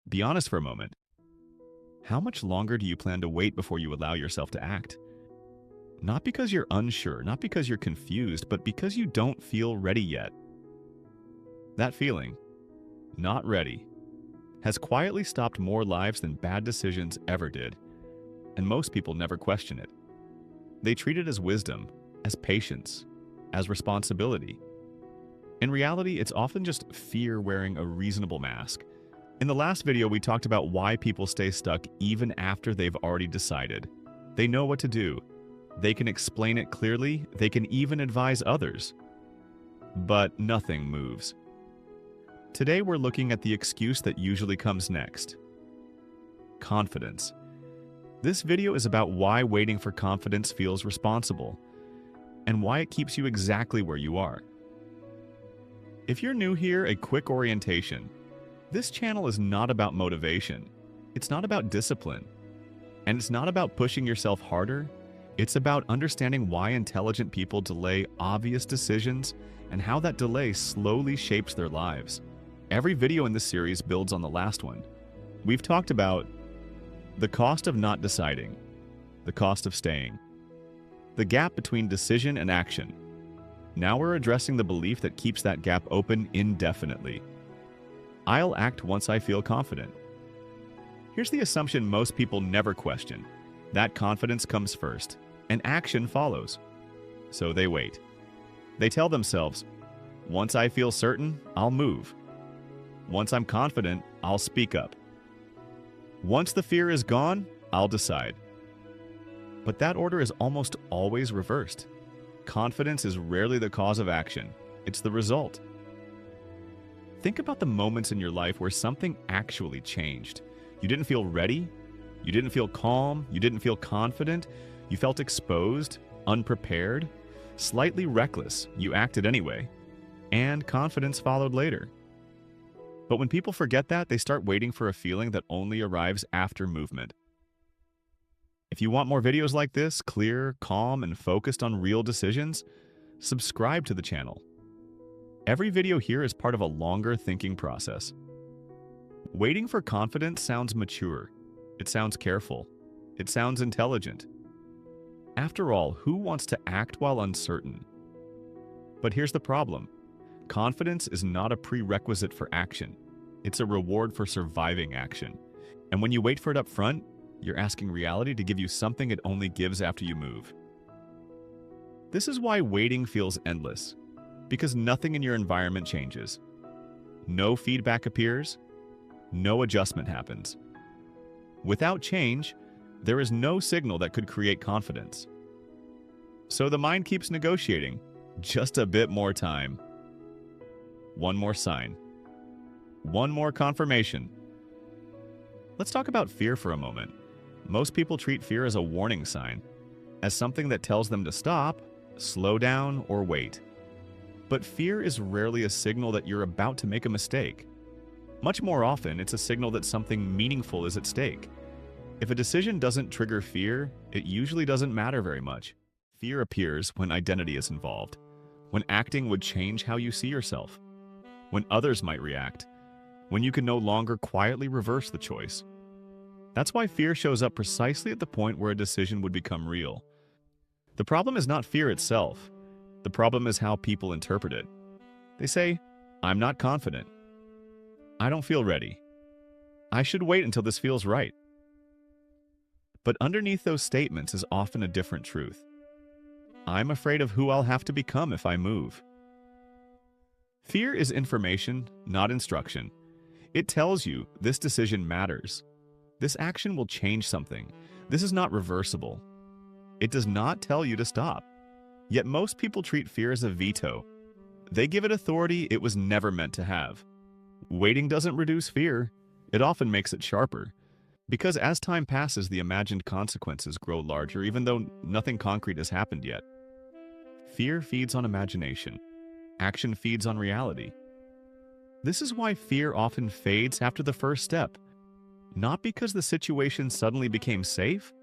Be honest for a moment. How much longer do you plan to wait before you allow yourself to act? Not because you're unsure, not because you're confused, but because you don't feel ready yet. That feeling, not ready, has quietly stopped more lives than bad decisions ever did, and most people never question it. They treat it as wisdom, as patience, as responsibility. In reality, it's often just fear wearing a reasonable mask. In the last video, we talked about why people stay stuck even after they've already decided. They know what to do. They can explain it clearly. They can even advise others. But nothing moves. Today, we're looking at the excuse that usually comes next. Confidence. This video is about why waiting for confidence feels responsible, and why it keeps you exactly where you are. If you're new here, a quick orientation. This channel is not about motivation. It's not about discipline. And it's not about pushing yourself harder. It's about understanding why intelligent people delay obvious decisions and how that delay slowly shapes their lives. Every video in this series builds on the last one. We've talked about the cost of not deciding, the cost of staying, the gap between decision and action. Now we're addressing the belief that keeps that gap open indefinitely. I'll act once I feel confident. Here's the assumption most people never question. That confidence comes first, and action follows. So they wait. They tell themselves, once I feel certain, I'll move. Once I'm confident, I'll speak up. Once the fear is gone, I'll decide. But that order is almost always reversed. Confidence is rarely the cause of action. It's the result. Think about the moments in your life where something actually changed. You didn't feel ready. You didn't feel calm. You didn't feel confident. You felt exposed, unprepared, slightly reckless. You acted anyway. And confidence followed later. But when people forget that, they start waiting for a feeling that only arrives after movement. If you want more videos like this, clear, calm, and focused on real decisions, subscribe to the channel. Every video here is part of a longer thinking process. Waiting for confidence sounds mature. It sounds careful. It sounds intelligent. After all, who wants to act while uncertain? But here's the problem. Confidence is not a prerequisite for action. It's a reward for surviving action. And when you wait for it up front, you're asking reality to give you something it only gives after you move. This is why waiting feels endless, because nothing in your environment changes. No feedback appears, no adjustment happens. Without change, there is no signal that could create confidence. So the mind keeps negotiating, just a bit more time. One more sign. One more confirmation. Let's talk about fear for a moment. Most people treat fear as a warning sign, as something that tells them to stop, slow down, or wait. But fear is rarely a signal that you're about to make a mistake. Much more often, it's a signal that something meaningful is at stake. If a decision doesn't trigger fear, it usually doesn't matter very much. Fear appears when identity is involved, when acting would change how you see yourself, when others might react, when you can no longer quietly reverse the choice. That's why fear shows up precisely at the point where a decision would become real. The problem is not fear itself. The problem is how people interpret it. They say, I'm not confident. I don't feel ready. I should wait until this feels right. But underneath those statements is often a different truth. I'm afraid of who I'll have to become if I move. Fear is information, not instruction. It tells you this decision matters. This action will change something. This is not reversible. It does not tell you to stop. Yet most people treat fear as a veto. They give it authority it was never meant to have. Waiting doesn't reduce fear. It often makes it sharper. Because as time passes, the imagined consequences grow larger, even though nothing concrete has happened yet. Fear feeds on imagination. Action feeds on reality. This is why fear often fades after the first step. Not because the situation suddenly became safe,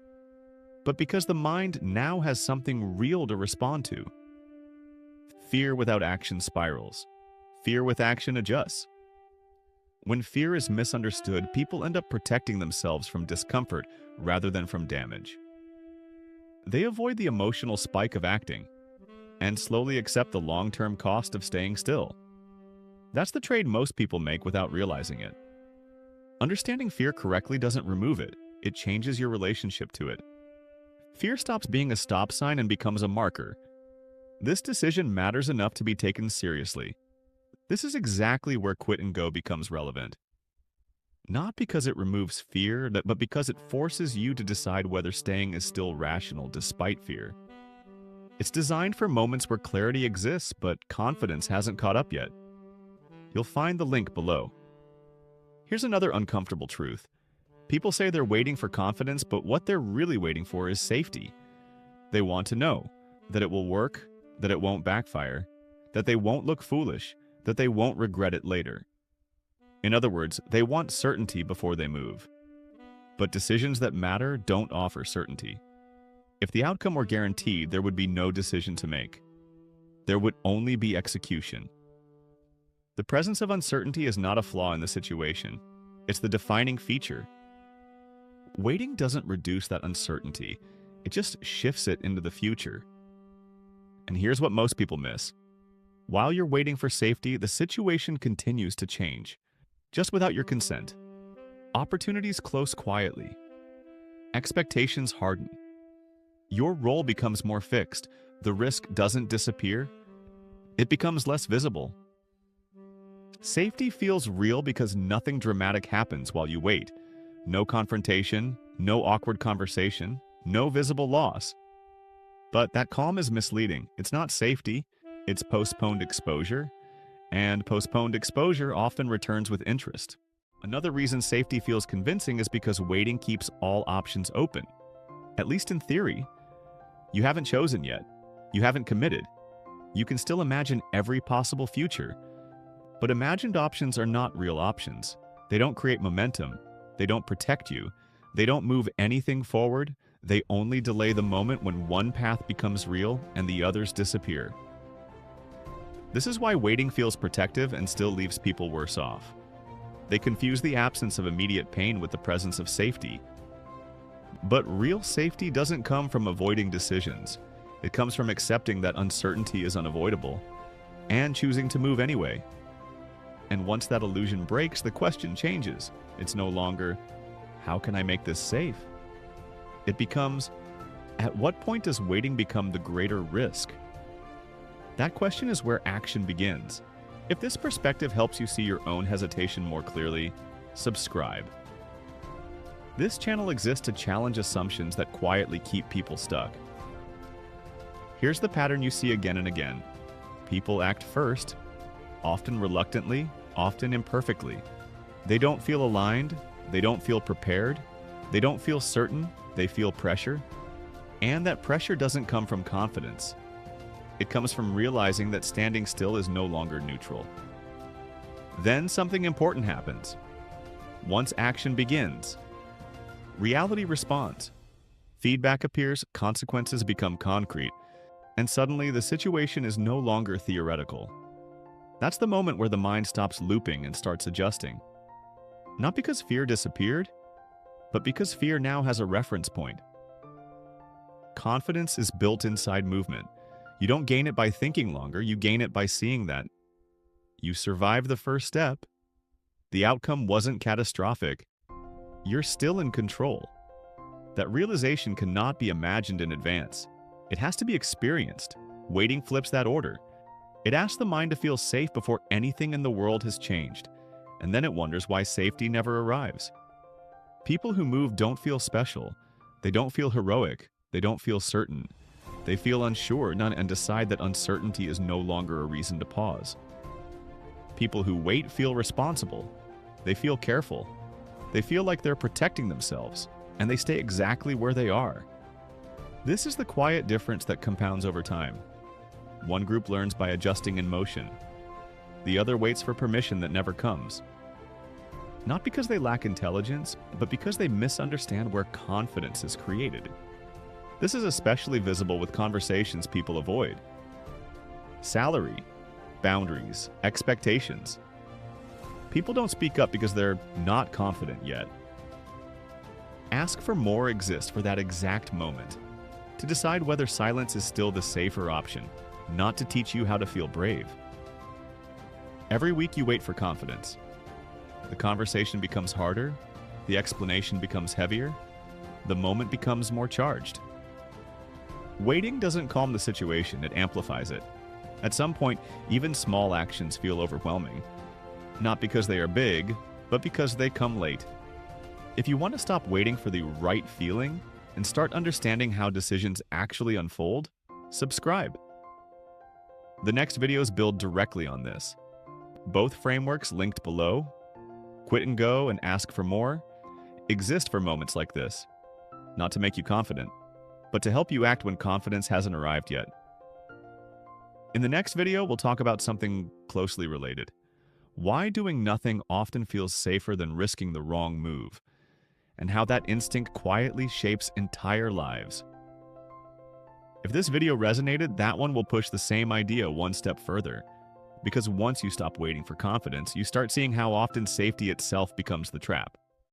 but because the mind now has something real to respond to. Fear without action spirals. Fear with action adjusts. When fear is misunderstood, people end up protecting themselves from discomfort rather than from damage. They avoid the emotional spike of acting and slowly accept the long-term cost of staying still. That's the trade most people make without realizing it. Understanding fear correctly doesn't remove it, it changes your relationship to it. Fear stops being a stop sign and becomes a marker. This decision matters enough to be taken seriously. This is exactly where quit and go becomes relevant. Not because it removes fear, but because it forces you to decide whether staying is still rational despite fear. It's designed for moments where clarity exists, but confidence hasn't caught up yet. You'll find the link below. Here's another uncomfortable truth. People say they're waiting for confidence, but what they're really waiting for is safety. They want to know that it will work, that it won't backfire, that they won't look foolish, that they won't regret it later. In other words, they want certainty before they move. But decisions that matter don't offer certainty. If the outcome were guaranteed, there would be no decision to make. There would only be execution. The presence of uncertainty is not a flaw in the situation. It's the defining feature. Waiting doesn't reduce that uncertainty. It just shifts it into the future. And here's what most people miss. While you're waiting for safety, the situation continues to change, just without your consent. Opportunities close quietly. Expectations harden. Your role becomes more fixed. The risk doesn't disappear. It becomes less visible. Safety feels real because nothing dramatic happens while you wait. No confrontation, no awkward conversation, no visible loss. But that calm is misleading. It's not safety, it's postponed exposure. And postponed exposure often returns with interest. Another reason safety feels convincing is because waiting keeps all options open. At least in theory. You haven't chosen yet. You haven't committed. You can still imagine every possible future. But imagined options are not real options. They don't create momentum. They don't protect you. They don't move anything forward. They only delay the moment when one path becomes real and the others disappear. This is why waiting feels protective and still leaves people worse off. They confuse the absence of immediate pain with the presence of safety. But real safety doesn't come from avoiding decisions. It comes from accepting that uncertainty is unavoidable and choosing to move anyway. And once that illusion breaks, the question changes. It's no longer, how can I make this safe? It becomes, at what point does waiting become the greater risk? That question is where action begins. If this perspective helps you see your own hesitation more clearly, subscribe. This channel exists to challenge assumptions that quietly keep people stuck. Here's the pattern you see again and again. People act first, often reluctantly, often imperfectly. They don't feel aligned, they don't feel prepared, they don't feel certain, they feel pressure. And that pressure doesn't come from confidence. It comes from realizing that standing still is no longer neutral. Then something important happens. Once action begins, reality responds. Feedback appears, consequences become concrete, and suddenly the situation is no longer theoretical. That's the moment where the mind stops looping and starts adjusting. Not because fear disappeared, but because fear now has a reference point. Confidence is built inside movement. You don't gain it by thinking longer, you gain it by seeing that you survived the first step. The outcome wasn't catastrophic. You're still in control. That realization cannot be imagined in advance. It has to be experienced. Waiting flips that order. It asks the mind to feel safe before anything in the world has changed, and then it wonders why safety never arrives. People who move don't feel special. They don't feel heroic. They don't feel certain. They feel unsure and decide that uncertainty is no longer a reason to pause. People who wait feel responsible. They feel careful. They feel like they're protecting themselves, and they stay exactly where they are. This is the quiet difference that compounds over time. One group learns by adjusting in motion. The other waits for permission that never comes. Not because they lack intelligence, but because they misunderstand where confidence is created. This is especially visible with conversations people avoid. Salary, boundaries, expectations. People don't speak up because they're not confident yet. Ask for more exists for that exact moment, to decide whether silence is still the safer option, not to teach you how to feel brave. Every week you wait for confidence. The conversation becomes harder, the explanation becomes heavier, the moment becomes more charged. Waiting doesn't calm the situation, it amplifies it. At some point, even small actions feel overwhelming. Not because they are big, but because they come late. If you want to stop waiting for the right feeling and start understanding how decisions actually unfold, subscribe. The next videos build directly on this. Both frameworks linked below, Quit and Go and Ask for More, exist for moments like this. Not to make you confident, but to help you act when confidence hasn't arrived yet. In the next video, we'll talk about something closely related. Why doing nothing often feels safer than risking the wrong move, and how that instinct quietly shapes entire lives. If this video resonated, that one will push the same idea one step further. Because once you stop waiting for confidence, you start seeing how often safety itself becomes the trap.